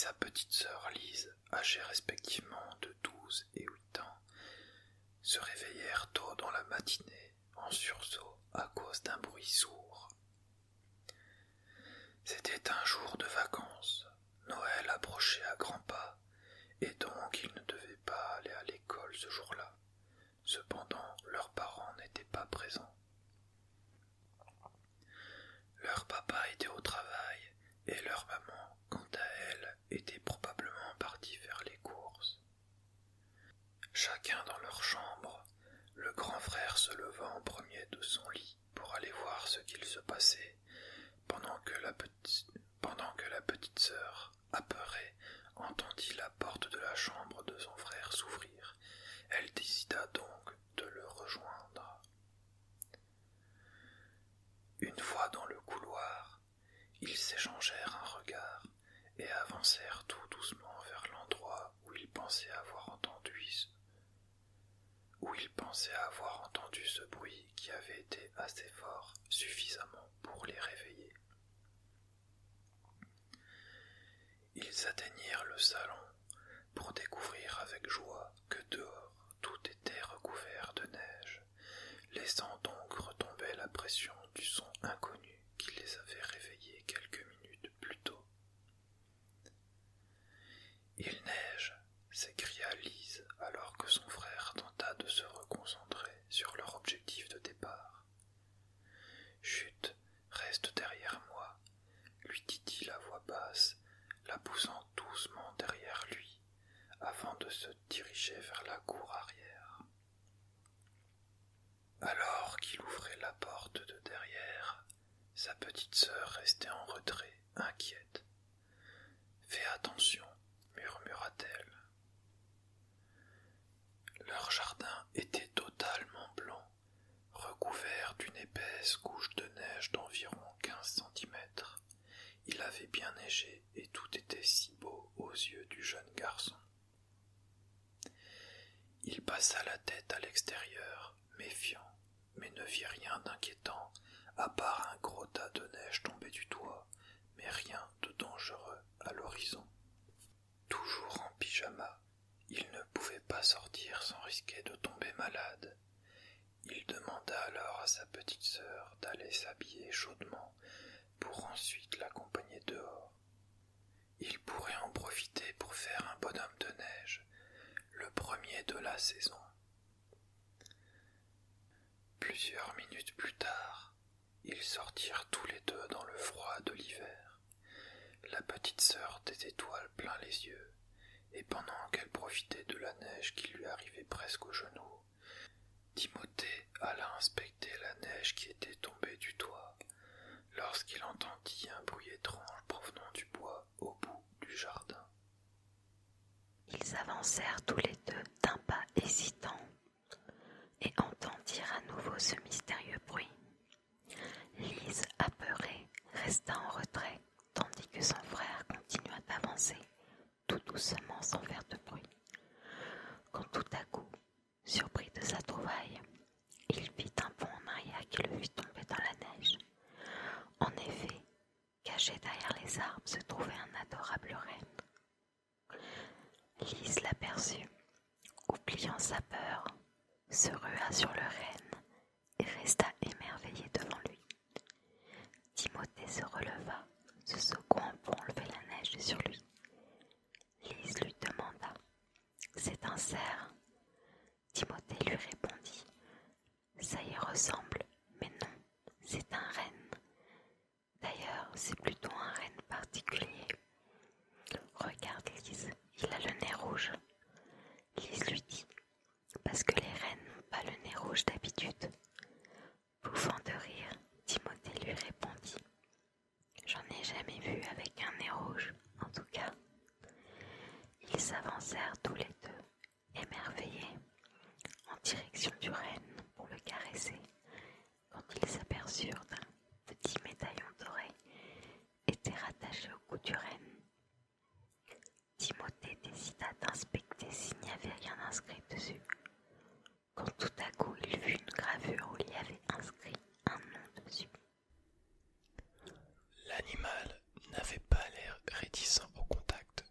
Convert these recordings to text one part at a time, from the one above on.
sa petite sœur Lise, âgées respectivement de 12 et 8 ans, se réveillèrent tôt dans la matinée en sursaut à cause d'un bruit sourd. C'était un jour de vacances, Noël approchait à grands pas, et donc ils ne devaient pas aller à l'école ce jour-là. Cependant, leurs parents n'étaient pas présents. Leur papa était au travail, et leur maman, quant à elle, était probablement partie faire les courses. Chacun dans leur chambre, le grand frère se leva en premier de son lit pour aller voir ce qu'il se passait, pendant que la petite sœur, apeurée, entendit la porte de la chambre de son frère s'ouvrir. Elle décida donc de le rejoindre. Une fois dans le couloir, ils s'échangèrent un regard et avancèrent tout doucement vers l'endroit où ils pensaient avoir entendu ce bruit qui avait été assez fort, suffisamment pour les réveiller. Ils atteignirent le salon pour découvrir avec joie que dehors tout était recouvert de neige, laissant donc retomber la pression du son inconnu qui les avait réveillés quelques minutes plus tôt. « Il neige !» s'écria Lise alors que son frère tenta de se reconcentrer sur leur objectif de départ. « Chut, reste derrière moi !» lui dit-il à voix basse, la poussant doucement derrière lui, avant de se diriger vers la cour arrière. Alors qu'il ouvrait la porte de derrière, sa petite sœur restait en retrait, inquiète. « Fais attention !» murmura-t-elle. Leur jardin était totalement blanc, recouvert d'une épaisse couche de neige d'environ 15 centimètres. Il avait bien neigé et tout était si beau aux yeux du jeune garçon. Il passa la tête à l'extérieur, méfiant, mais ne vit rien d'inquiétant, à part un gros tas de neige tombé du toit, mais rien de dangereux à l'horizon. Toujours en pyjama, il ne pouvait pas sortir sans risquer de tomber malade. Il demanda alors à sa petite sœur d'aller s'habiller chaudement pour ensuite l'accompagner dehors. Il pourrait en profiter pour faire un bonhomme de neige, le premier de la saison. Plusieurs minutes plus tard, ils sortirent tous les deux dans le froid de l'hiver. La petite sœur des étoiles plein les yeux, et pendant qu'elle profitait de la neige qui lui arrivait presque aux genoux, Timothée alla inspecter la neige qui était tombée du toit, lorsqu'il entendit un bruit étrange provenant du bois au bout du jardin. Ils avancèrent tous les deux d'un pas hésitant et entendirent à nouveau ce mystérieux bruit. Lise, apeurée, resta en retrait, tandis que son frère continua d'avancer, tout doucement sans faire de bruit. Quand tout à coup, surpris de sa trouvaille, il fit un bond en arrière qui le fit tomber dans la neige. En effet, caché derrière les arbres se trouvait un adorable renne. Lise l'aperçut, oubliant sa peur, se rua sur le renne et resta émerveillée devant lui. Timothée se releva, se secouant pour enlever la neige sur lui. Lise lui demanda « C'est un cerf ?» Timothée lui répondit « Ça y ressemble, mais non, c'est un renne. D'ailleurs, c'est plutôt un renne particulier. Regarde Lise, il a le nez rouge. » Lise lui dit « Parce que les rennes n'ont pas le nez rouge d'habitude. » Bouffant de rire, Timothée lui répondit « J'en ai jamais vu avec un nez rouge, en tout cas. » Ils s'avancèrent tous les deux, émerveillés, en direction du renne pour le caresser, quand ils s'aperçurent d'un petit médaillon doré était rattaché au cou du renne. Timothée décida d'inspecter s'il n'y avait rien inscrit dessus, quand tout à coup il vit une gravure où il y avait inscrit un nom dessus. L'animal n'avait pas l'air réticent au contact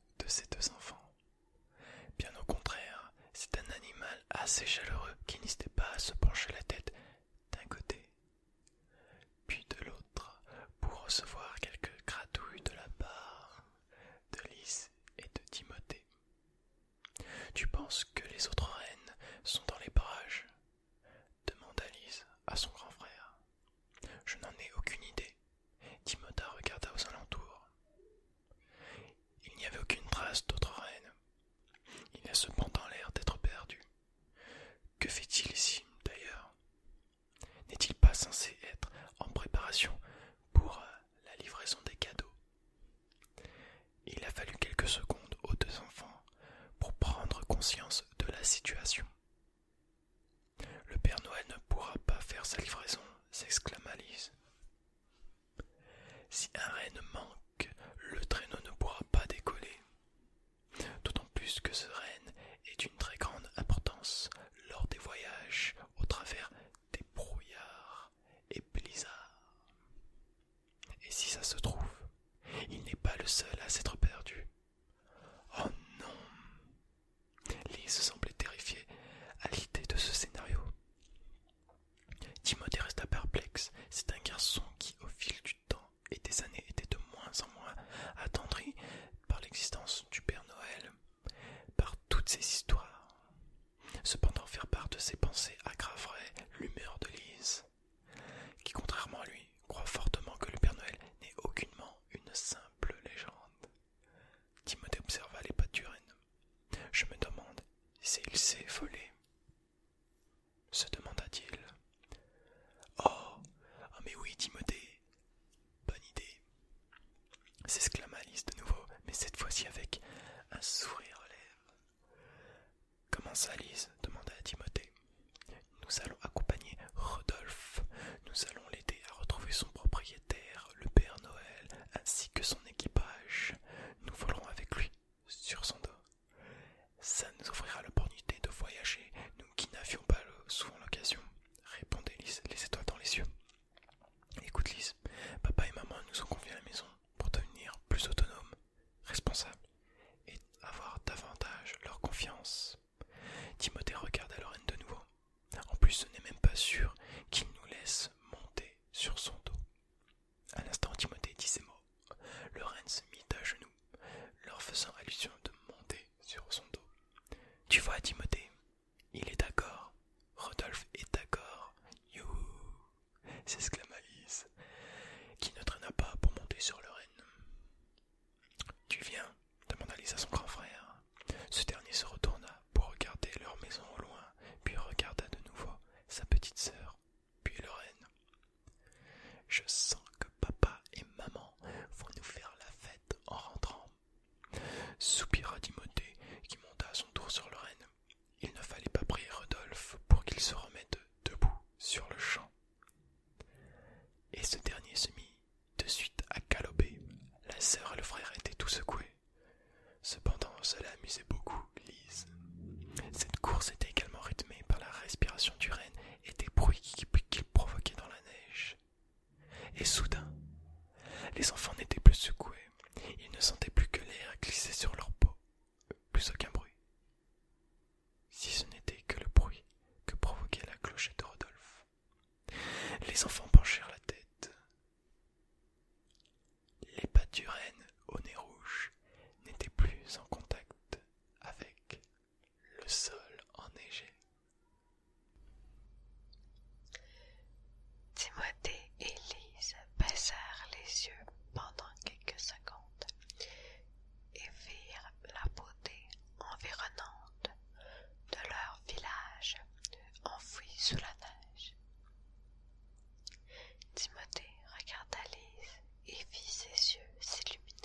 Tu penses que les autres reines sont dans les parages ? Demanda Lise à son grand frère. Je n'en ai aucune idée. Timothéa regarda aux alentours. Il n'y avait aucune trace d'autres reines. Il a cependant l'air d'être perdu. Que fait-il ici, d'ailleurs ? N'est-il pas censé être en préparation pour la livraison des cadeaux ? Il a fallu quelques secondes aux deux enfants pour prendre conscience de la situation. Le Père Noël ne pourra pas faire sa livraison, s'exclama Lise. Si un renne manque, le traîneau ne pourra pas décoller. D'autant plus que ce renne est d'une très grande importance lors des voyages au travers des brouillards et blizzards. Et si ça se trouve, il n'est pas le seul à s'être perdu. Oh non! Lise semblait terrifiée à l'idée de ce scénario. Timothée resta perplexe. C'est un garçon qui, au fil du temps et des années, était de moins en moins attendri par l'existence du Père Noël, par toutes ces histoires. Cependant, faire part de ses pensées aggraverait l'humeur de Lise, qui, contrairement à lui, croit fortement que le Père Noël n'est aucunement une simple légende. Timothée observa les pattes du renne. Je me demande s'il s'est volé, se demanda-t-il. Oh, mais oui, Timothée, bonne idée, s'exclama Lise de nouveau, mais cette fois-ci avec un sourire aux lèvres. Comment ça, Lise ? Demanda Timothée. Nous allons accompagner Rodolphe. Nous allons l'aider à retrouver son propriétaire, le Père Noël, ainsi que son équipage. Nous volerons avec lui sur son dos. Ça nous offrira l'opportunité de voyager, nous qui n'avions pas souvent l'occasion, répondait Lise, les étoiles dans les yeux. Écoute Lise, papa et maman nous ont confié à la maison pour devenir plus autonomes, responsables et avoir davantage leur confiance. Timothée regarda le renne de nouveau. En plus, ce n'est même pas sûr qu'il nous laisse monter sur son dos. À l'instant, Timothée dit ces mots. Le renne se mit à genoux, leur faisant allusion de monter sur son dos. Tu vois, Timothée, il est d'accord. Rodolphe est d'accord. Youhou, s'exclama Lise, qui ne traîna pas pour monter sur le renne. Tu viens ? Demanda Lise à son grand frère. Ce dernier se retourna pour regarder leur maison au loin, puis regarda de nouveau sa petite sœur, puis le renne. Je sens que papa et maman vont nous faire la fête en rentrant, soupira Timothée, qui monta à son tour sur le renne. Il ne fallait pas prier Rodolphe pour qu'il se remette debout sur le champ. Et ce dernier se mit de suite à galoper. La sœur et le frère étaient tout secoués. Cependant, cela amusait beaucoup Lise. Cette course était également rythmée par la respiration du renne et des bruits qu'il provoquait dans la neige. Et soudain, les enfants n'étaient plus secoués. Ils ne sentaient plus que l'air glisser sur leur peau. Plus aucun bruit. Si ce n'était que le bruit que provoquait la clochette de Rodolphe. Les enfants penchèrent la tête. Les pattes du renne au nez rouge n'étaient plus en contact avec le sol enneigé. Timothée et Lise baissèrent les yeux pendant quelques secondes et virent la beauté environnante de leur village enfoui sous la neige. Timothée regarda Lise et vit ses yeux s'illuminer.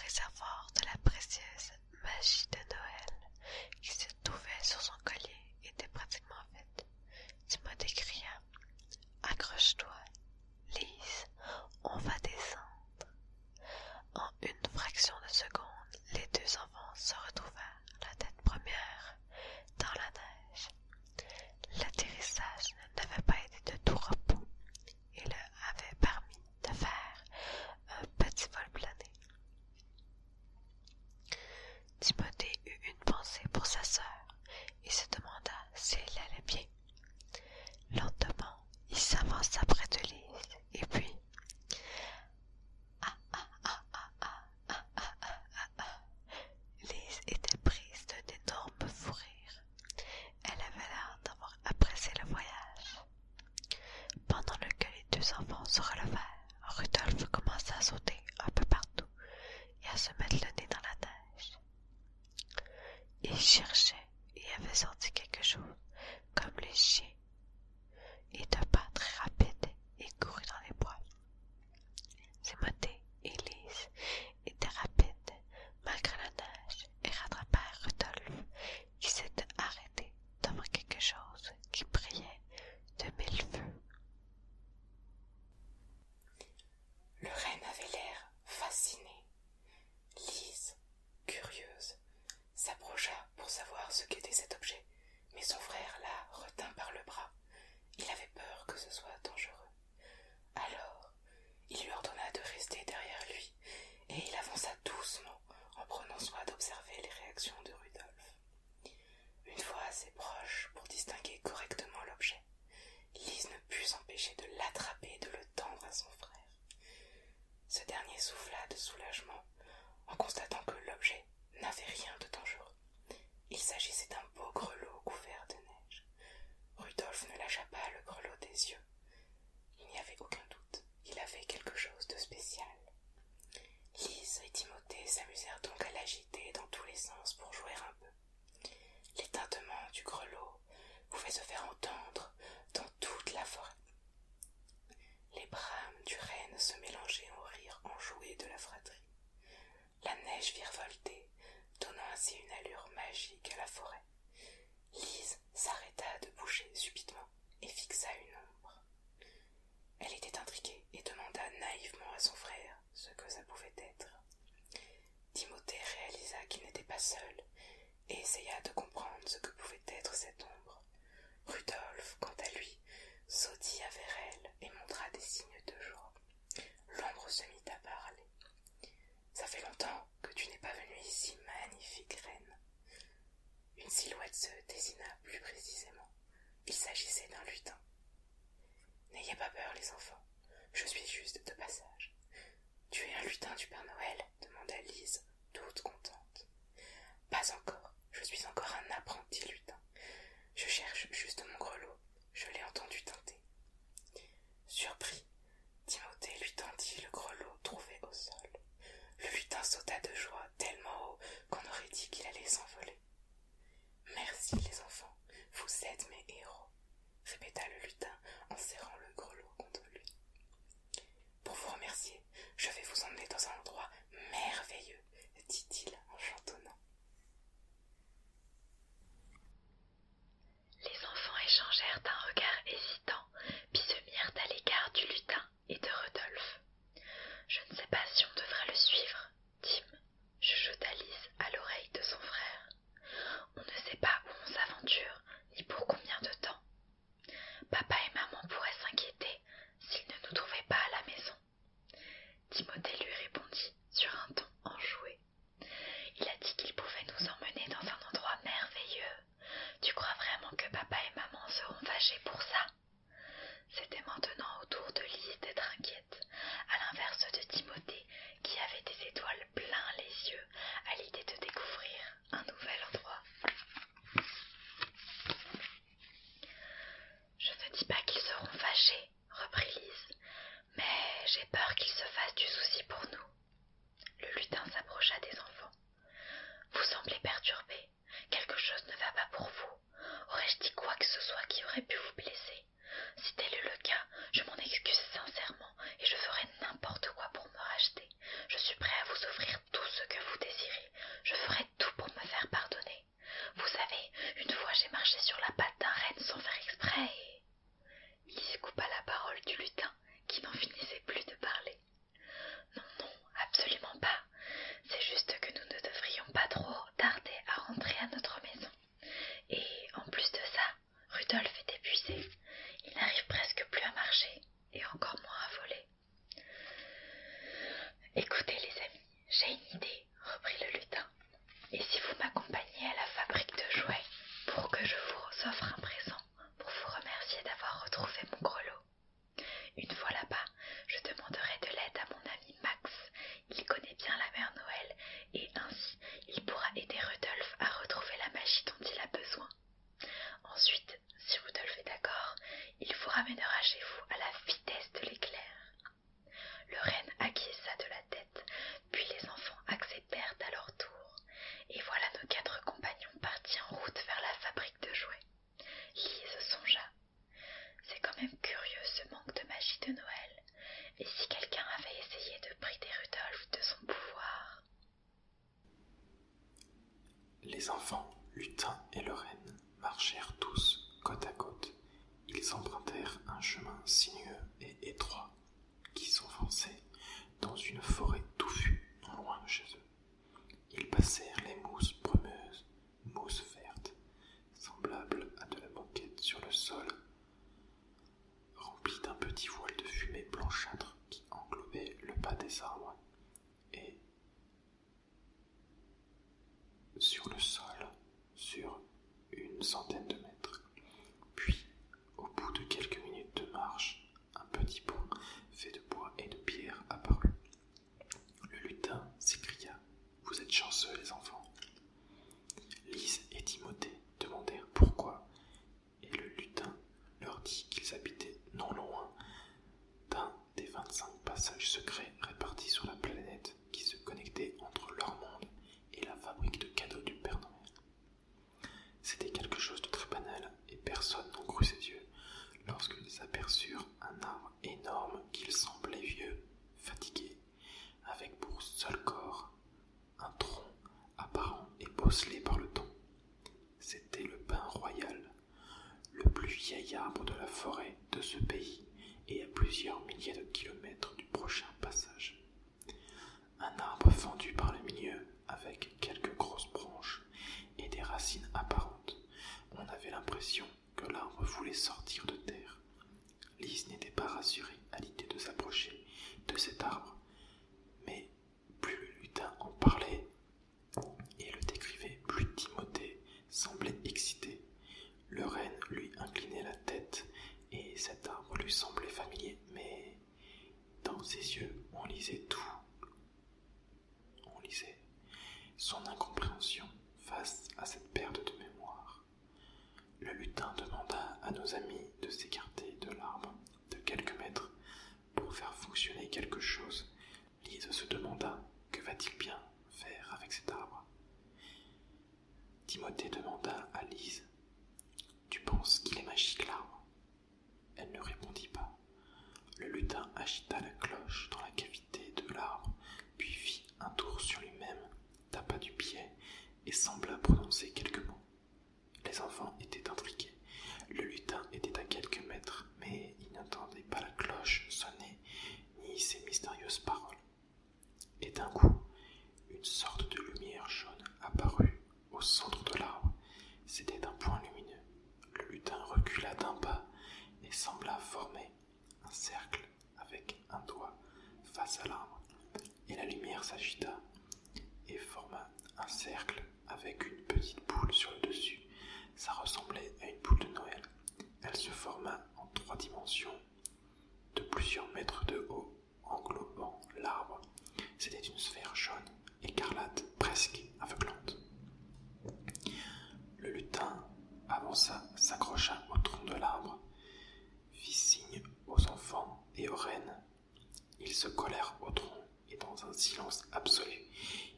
réservoir de la précieuse magie de Noël qui se trouvait sur son collier était pratiquement vide. Timothée cria « Accroche-toi, Lise, on va descendre. » En une fraction de seconde, les deux enfants se retrouvèrent, la tête première, dans la neige. L'atterrissage n'avait pas été de tout repos et leur avait permis de faire un petit vol plané. Timothée eut une pensée pour sa sœur et se demanda si elle allait bien. Lentement, il s'avança près de Lise et puis Lise était prise d'un énorme fou rire. Elle avait l'air d'avoir apprécié le voyage. Pendant que les deux enfants se relevèrent, Rudolphe commença à sauter un peu partout et à se mettre le nez dans la neige. Il cherchait et avait senti quelque chose, comme les chiens, et d'un pas très rapide, il courut dans les bois. Timothée et Lise étaient rapides malgré la neige et rattrapèrent Rudolphe qui s'était arrêté devant quelque chose qui brillait de mille feux. Le renne avait l'air fasciné. Lise, curieuse, s'approcha pour savoir ce qu'était cet objet, mais son frère la retint par le bras. Il avait peur que ce soit dangereux. Alors, il lui ordonna de rester derrière lui, et il avança doucement en prenant soin d'observer les réactions de Rudolphe. Une fois assez proche pour distinguer correctement l'objet, Lise ne put s'empêcher de l'attraper et de le tendre à son frère. Ce dernier souffla de soulagement en constatant que l'objet n'avait rien de dangereux. Il s'agissait d'un beau grelot couvert de neige. Rudolphe ne lâcha pas le grelot des yeux. Il n'y avait aucun doute, il avait quelque chose de spécial. Lise et Timothée s'amusèrent donc à l'agiter dans tous les sens pour jouer un peu. Les tintements du grelot pouvaient se faire entendre dans toute la forêt. Les brames du renne se mélangeaient au rire enjoué de la fratrie. La neige virevoltait, donnant ainsi une allure magique à la forêt. Lise s'arrêta de bouger subitement et fixa une ombre. Elle était intriguée et demanda naïvement à son frère ce que ça pouvait être. Timothée réalisa qu'il n'était pas seul et essaya de comprendre ce que pouvait être cette ombre. Rudolphe, quant à lui, sautilla vers elle et montra des signes de joie. L'ombre se mit à parler. « Ça fait longtemps que tu n'es pas venue ici, magnifique reine. » Une silhouette se dessina plus précisément. Il s'agissait d'un lutin. « N'ayez pas peur, les enfants, je suis juste de passage. »« Tu es un lutin du Père Noël ?» demanda Lise, toute contente. « Pas encore, je suis encore un apprenti lutin. Je cherche juste mon grelot, je l'ai entendu tinter. » Surpris, Timothée lui tendit le grelot trouvé au sol. Le lutin sauta de joie tellement haut qu'on aurait dit qu'il allait s'envoler. « Merci les enfants, vous êtes mes héros », répéta le lutin en serrant le grelot contre lui. « Pour vous remercier, je vais vous emmener dans un endroit merveilleux, » dit-il en chantonnant. Les enfants échangèrent un regard hésitant, puis se mirent à l'égard du lutin et de Rudolphe. « Je ne sais pas si on devrait le suivre, Tim, » chuchota Lise à l'oreille de son frère. « On ne sait pas où on s'aventure, ni pour combien de temps. Papa et maman pourraient s'inquiéter s'ils ne nous trouvaient pas à la maison. » Timothée lui répondit sur un ton enjoué. Il a dit qu'il pouvait nous emmener dans un endroit merveilleux. Tu crois vraiment que papa et maman seront fâchés pour ça? C'était maintenant au tour de Lise d'être inquiète, à l'inverse de Timothée qui avait des étoiles plein les yeux à l'idée de découvrir un nouvel endroit. « Je ne dis pas qu'ils seront fâchés, reprit Lise, mais j'ai peur qu'ils se fassent du souci pour nous. Les enfants, Lutin et le renne, marchèrent tous côte à côte. Ils empruntèrent un chemin sinueux et étroit qui s'enfonçait dans une forêt touffue non loin de chez eux. Ils passèrent les mousses brumeuses, mousses vertes, semblables à de la moquette sur le sol, remplies d'un petit voile de fumée blanchâtre qui englobait le bas des arbres. Et sur le sol, sur une centaine de mètres. Puis, au bout de quelques minutes de marche, un petit pont fait de bois et de pierre apparut. Le lutin s'écria : « Vous êtes chanceux, les enfants. » Lise et Timothée demandèrent pourquoi, et le lutin leur dit qu'ils habitaient non loin d'un des 25 passages secrets répartis sur la planète qui se connectaient entre leur monde et la fabrique de cadeaux du Père Noël. C'était quelque chose de très banal et personne n'en crut ses yeux lorsqu'ils aperçurent un arbre énorme qu'il semblait vieux, fatigué, avec pour seul corps un tronc apparent et bosselé par le temps. C'était le pin royal, le plus vieil arbre de la forêt de ce pays et à plusieurs milliers de kilomètres du prochain passage. Un arbre fendu par le milieu avec quelques grosses branches et des racines apparentes. On avait l'impression que l'arbre voulait sortir de terre. Lise n'était pas rassurée à l'idée de s'approcher de cet arbre, mais plus le lutin en parlait et le décrivait, plus Timothée semblait excité. Le renne lui inclinait la tête et cet arbre lui semblait familier, mais dans ses yeux on lisait tout. On lisait son incompréhension face à cette perte de mémoire. Le lutin demanda à nos amis de s'écarter de l'arbre de quelques mètres pour faire fonctionner quelque chose. Lise se demanda « Que va-t-il bien faire avec cet arbre ?» Timothée demanda à Lise « Tu penses qu'il est magique l'arbre ?» Elle ne répondit pas. Le lutin agita la cloche dans la cavité de l'arbre, puis fit un tour sur lui-même, tapa du pied et sembla prononcer quelques mots. Les enfants étaient intrigués. Le lutin était à quelques mètres, mais il n'entendait pas la cloche sonner, ni ces mystérieuses paroles. Et d'un coup, une sorte de lumière jaune apparut au centre de l'arbre. C'était un point lumineux. Le lutin recula d'un pas et sembla former un cercle avec un doigt face à l'arbre. Et la lumière s'agita et forma un cercle avec une petite boule sur le dessus. Ça ressemblait à une boule de Noël. Elle se forma en 3 dimensions de plusieurs mètres de haut, englobant l'arbre. C'était une sphère jaune, écarlate, presque aveuglante. Le lutin avança, s'accrocha au tronc de l'arbre, fit signe aux enfants et aux rennes. Ils se collèrent au tronc et dans un silence absolu,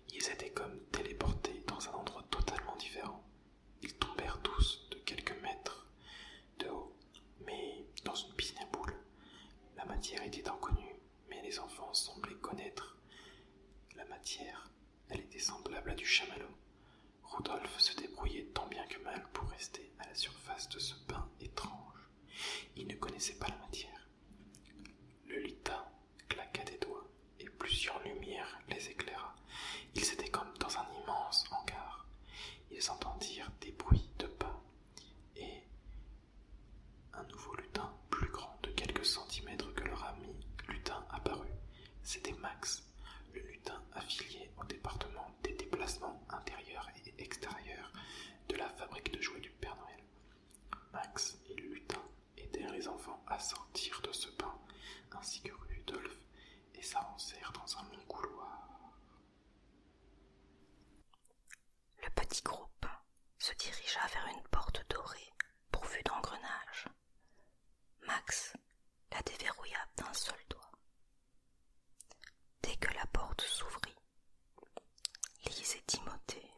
ils étaient comme téléportés dans un endroit totalement différent. Ils tombèrent tous de quelques mètres de haut, mais dans une piscine à boules. La matière était inconnue, mais les enfants semblaient connaître la matière. Elle était semblable à du chamallow. Rudolf se débrouillait tant bien que mal pour rester à la surface de ce bain étrange. Il ne connaissait pas la matière. Le lutin claqua des doigts et plusieurs lumières les éclaira. Ils étaient comme dans un immense hangar. Ils entendirent des bruits de pas et un nouveau lutin plus grand de quelques centimètres que leur ami lutin apparut. C'était Max, le lutin affilié au département des déplacements intérieurs et extérieurs de la fabrique de jouets du Père Noël. Max et le lutin aidèrent les enfants à sortir de ce bain, ainsi que Rudolf, et s'avancèrent dans un long couloir. Le petit groupe se dirigea vers une porte dorée pourvue d'engrenages. Max la déverrouilla d'un seul doigt. Dès que la porte s'ouvrit, Lise et Timothée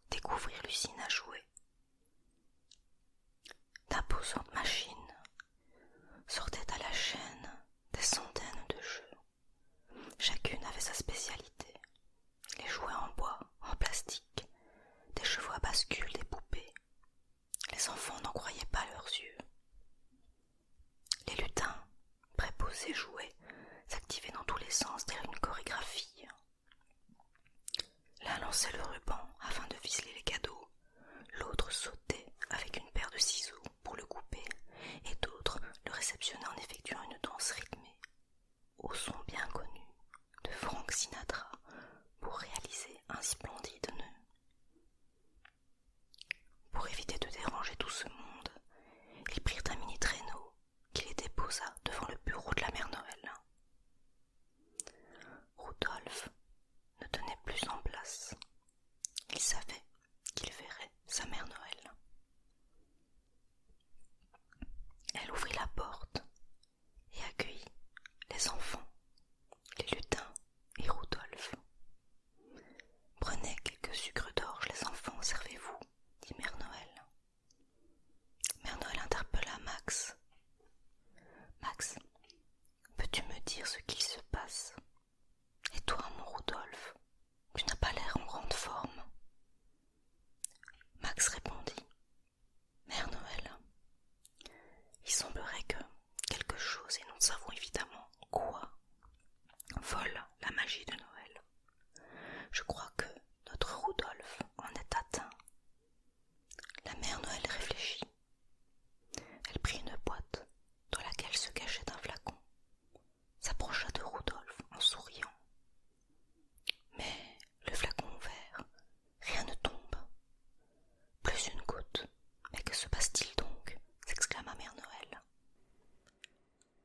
découvrirent l'usine à jouets. D'imposantes machines sortaient à la chaîne des centaines de jeux. Chacune avait sa spécialité. Les jouets en bois, en plastique, des chevaux à bascule, Sinatra pour réaliser un splendide nœud. Pour éviter de déranger tout ce monde, ils prirent un mini traîneau qui les déposa devant le bureau de la mère Noël. Rudolph ne tenait plus en place. Il savait qu'il verrait sa mère Noël. Elle ouvrit la porte et accueillit les enfants, les lutins et Rudolph. « Prenez quelques sucres d'orge, les enfants, servez-vous, » dit Mère Noël. Mère Noël interpella Max. « Max, peux-tu me dire ce qu'il se passe? Et toi, mon Rudolph, tu n'as pas l'air en grande forme. » Max répondit. « Mère Noël, il semblerait que quelque chose, et nous ne savons évidemment quoi, vole la magie de Noël. Je crois que notre Rudolph en est atteint. » La mère Noël réfléchit. Elle prit une boîte dans laquelle se cachait un flacon, s'approcha de Rudolph en souriant. Mais le flacon ouvert, rien ne tombe. Plus une goutte. Mais que se passe-t-il donc? S'exclama Mère Noël.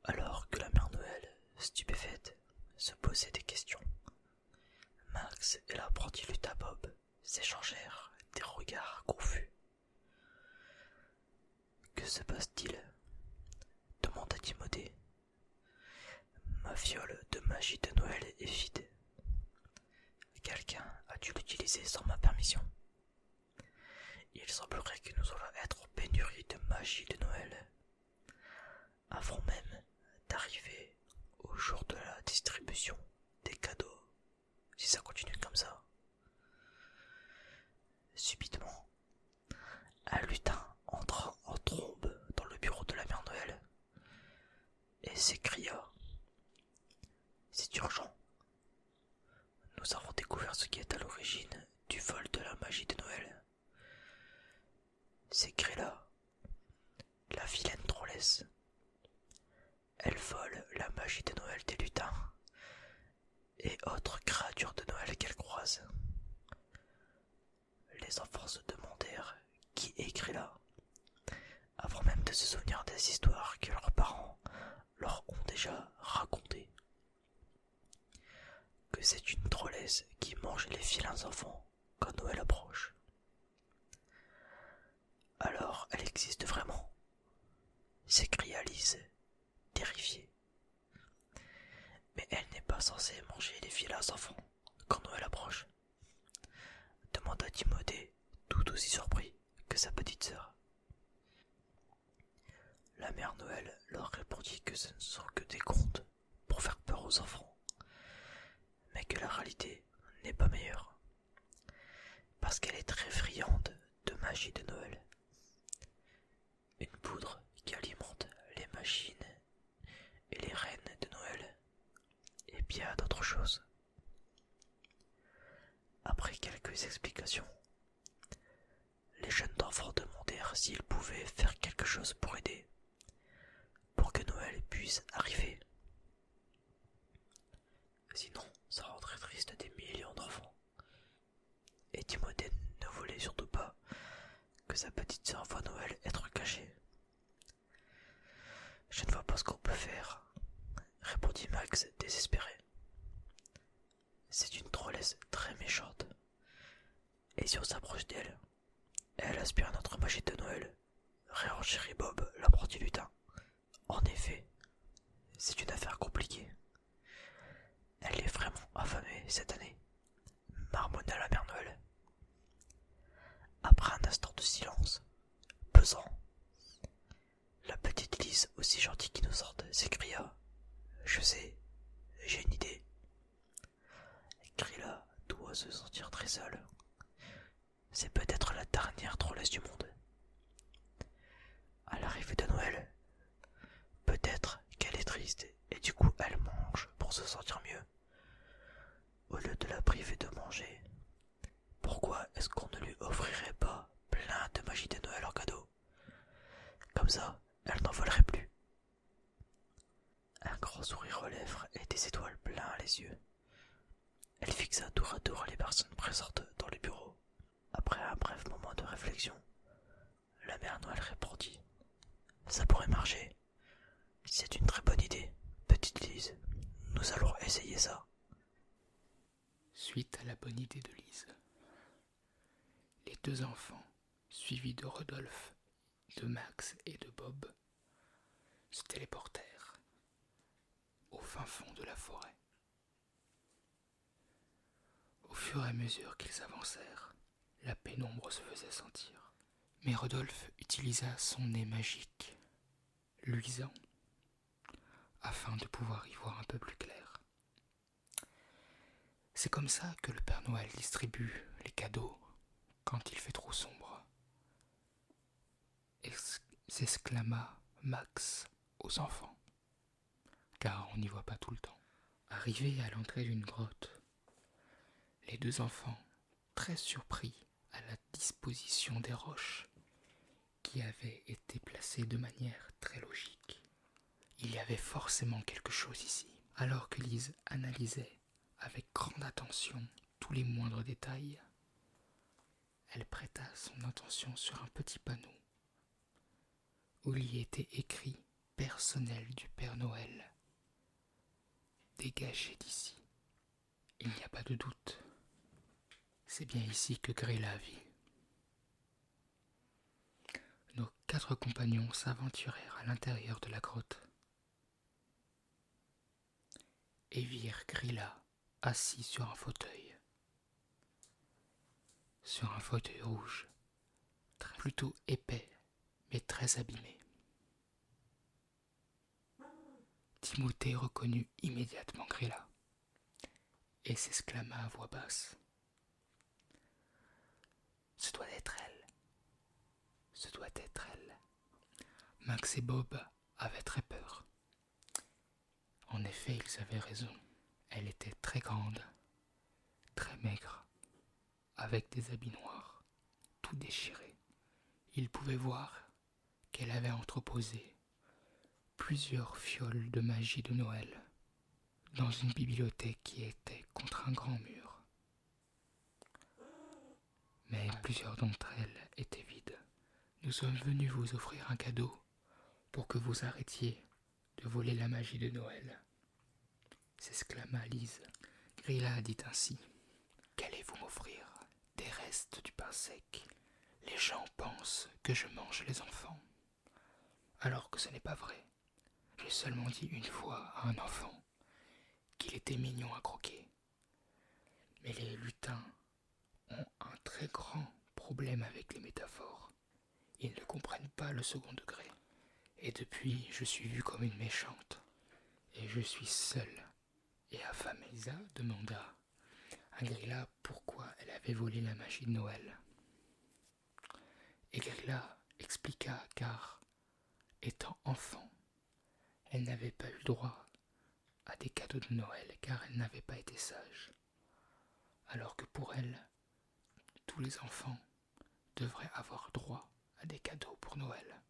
Alors que la mère Noël, stupéfaite, se posait des questions, Max et l'apprenti lutin Bob s'échangèrent des regards confus. « Que se passe-t-il » demanda Timothée. « Ma fiole de magie de Noël est vide. Quelqu'un a dû l'utiliser sans ma permission. Il semblerait que nous allons être en pénurie de magie de Noël, avant même d'arriver au jour de la distribution des cadeaux, si ça continue comme ça. » Subitement, un lutin entra en trombe dans le bureau de la mère Noël et s'écria: « C'est urgent. Nous avons découvert ce qui est à l'origine du vol de la magie de Noël. C'est Grilla, la vilaine drôlesse. Elle vole la magie de Noël des lutins et autres créatures de Noël qu'elle croise. » Les enfants se demandèrent qui est Grilla, avant même de se souvenir des histoires que leurs parents leur ont déjà racontées. Que c'est une drôlesse qui mange les vilains enfants quand Noël approche. Alors elle existe vraiment, s'écria Lise, terrifiée. Mais elle n'est pas censée manger les vilains enfants quand Noël approche, demanda Timothée, tout aussi surpris que sa petite sœur. La mère Noël leur répondit que ce ne sont que des contes pour faire peur aux enfants, mais que la réalité n'est pas meilleure, parce qu'elle est très friande de magie de Noël. Une poudre qui alimente les machines et les reines de Noël, et bien d'autres choses. Après quelques explications, les jeunes enfants demandèrent s'ils pouvaient faire quelque chose pour aider, pour que Noël puisse arriver. Sinon, ça rendrait triste des millions d'enfants. Et Timothée ne voulait surtout pas que sa petite sœur voie Noël être cachée. « Je ne vois pas ce qu'on peut faire, » répondit Max désespéré. « C'est une drôlesse très méchante. Et si on s'approche d'elle, elle aspire notre magie de Noël, » réenchérit Bob, l'apprenti lutin. « En effet, c'est une affaire compliquée. Elle est vraiment affamée cette année, » marmonna la mère Noël. Après un instant de silence, pesant, la petite Lise, aussi gentille qu'innocente, s'écria: « Je sais, j'ai une idée. » Grilla doit se sentir très seule. C'est peut-être la dernière drôlesse du monde. À l'arrivée de Noël, peut-être qu'elle est triste et du coup elle mange pour se sentir mieux. Au lieu de la priver de manger, pourquoi est-ce qu'on ne lui offrirait pas plein de magie de Noël en cadeau? Comme ça, elle n'en volerait plus. Un grand sourire aux lèvres et des étoiles plein les yeux. fixa tour à tour les personnes présentes dans le bureau. Après un bref moment de réflexion, la mère Noël répondit. Ça pourrait marcher. C'est une très bonne idée, petite Lise. Nous allons essayer ça. Suite à la bonne idée de Lise, les deux enfants, suivis de Rodolphe, de Max et de Bob, se téléportèrent au fin fond de la forêt. Au fur et à mesure qu'ils avancèrent, la pénombre se faisait sentir. Mais Rodolphe utilisa son nez magique, luisant, afin de pouvoir y voir un peu plus clair. C'est comme ça que le Père Noël distribue les cadeaux quand il fait trop sombre, s'exclama Max aux enfants, car on n'y voit pas tout le temps. Arrivés à l'entrée d'une grotte, les deux enfants, très surpris à la disposition des roches qui avaient été placées de manière très logique. Il y avait forcément quelque chose ici. Alors que Lise analysait avec grande attention tous les moindres détails, elle prêta son attention sur un petit panneau où il y était écrit « Personnel du Père Noël. Dégagez d'ici ». Il n'y a pas de doute. C'est bien ici que Grilla vit. Nos 4 compagnons s'aventurèrent à l'intérieur de la grotte et virent Grilla assis sur un fauteuil rouge, plutôt épais mais très abîmé. Timothée reconnut immédiatement Grilla et s'exclama à voix basse. Ce doit être elle. Ce doit être elle. Max et Bob avaient très peur. En effet, ils avaient raison. Elle était très grande, très maigre, avec des habits noirs, tout déchirés. Ils pouvaient voir qu'elle avait entreposé plusieurs fioles de magie de Noël dans une bibliothèque qui était contre un grand mur. Mais plusieurs d'entre elles étaient vides. Nous sommes venus vous offrir un cadeau pour que vous arrêtiez de voler la magie de Noël, s'exclama Lise. Grilla dit ainsi. Qu'allez-vous m'offrir? Des restes du pain sec. Les gens pensent que je mange les enfants, alors que ce n'est pas vrai. J'ai seulement dit une fois à un enfant qu'il était mignon à croquer. Mais les lutins ont un très grand problème avec les métaphores. Ils ne comprennent pas le second degré. Et depuis, je suis vue comme une méchante. Et je suis seule et affamée. Lisa demanda à Grilla pourquoi elle avait volé la magie de Noël. Et Grilla expliqua car, étant enfant, elle n'avait pas eu droit à des cadeaux de Noël car elle n'avait pas été sage. Alors que pour elle, tous les enfants devraient avoir droit à des cadeaux pour Noël.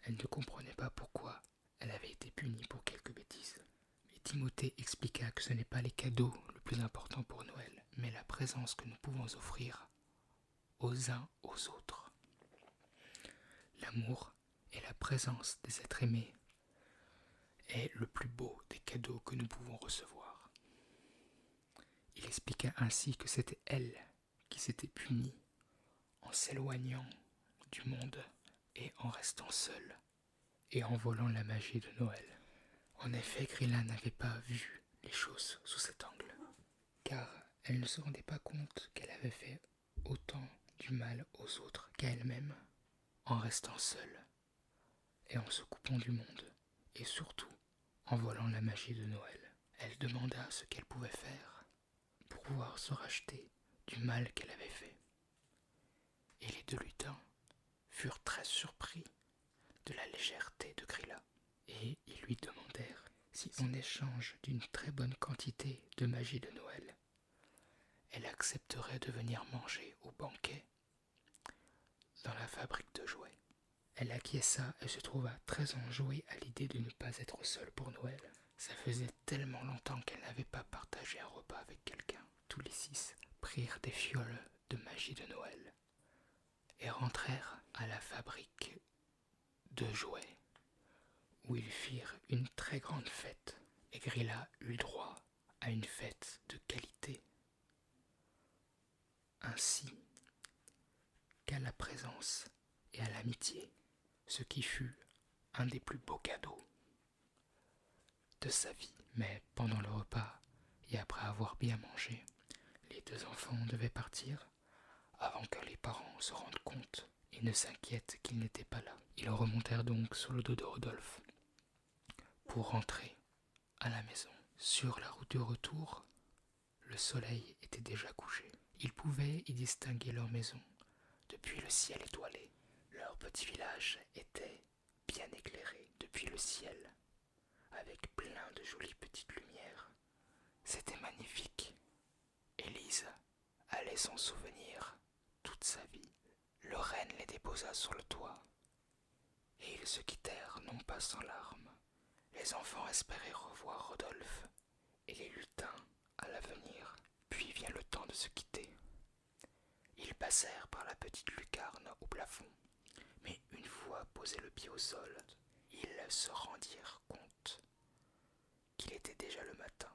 Elle ne comprenait pas pourquoi elle avait été punie pour quelques bêtises. Mais Timothée expliqua que ce n'est pas les cadeaux le plus important pour Noël, mais la présence que nous pouvons offrir aux uns aux autres. L'amour et la présence des êtres aimés est le plus beau des cadeaux que nous pouvons recevoir. Il expliqua ainsi que c'était elle qui s'était punie en s'éloignant du monde et en restant seule et en volant la magie de Noël. En effet, Grilla n'avait pas vu les choses sous cet angle, car elle ne se rendait pas compte qu'elle avait fait autant du mal aux autres qu'à elle-même en restant seule et en se coupant du monde et surtout en volant la magie de Noël. Elle demanda ce qu'elle pouvait faire pour pouvoir se racheter du mal qu'elle avait fait. Et les deux lutins furent très surpris de la légèreté de Grilla, et ils lui demandèrent si en échange d'une très bonne quantité de magie de Noël, elle accepterait de venir manger au banquet dans la fabrique de jouets. Elle acquiesça et se trouva très enjouée à l'idée de ne pas être seule pour Noël. Ça faisait tellement longtemps qu'elle n'avait pas partagé un repas avec quelqu'un. tous les 6 prirent des fioles de magie de Noël et rentrèrent à la fabrique de jouets, où ils firent une très grande fête, et Grilla eut droit à une fête de qualité, ainsi qu'à la présence et à l'amitié, ce qui fut un des plus beaux cadeaux de sa vie. Mais pendant le repas, et après avoir bien mangé, les 2 enfants devaient partir avant que les parents se rendent compte et ne s'inquiètent qu'ils n'étaient pas là. Ils remontèrent donc sur le dos de Rodolphe pour rentrer à la maison. Sur la route du retour, le soleil était déjà couché. Ils pouvaient y distinguer leur maison depuis le ciel étoilé. Leur petit village était bien éclairé depuis le ciel, avec plein de jolies petites lumières. C'était magnifique. Élise allait s'en souvenir toute sa vie. Le renne les déposa sur le toit, et ils se quittèrent non pas sans larmes. Les enfants espéraient revoir Rodolphe et les lutins à l'avenir. Puis vient le temps de se quitter. Ils passèrent par la petite lucarne au plafond, mais une fois posé le pied au sol, ils se rendirent compte qu'il était déjà le matin.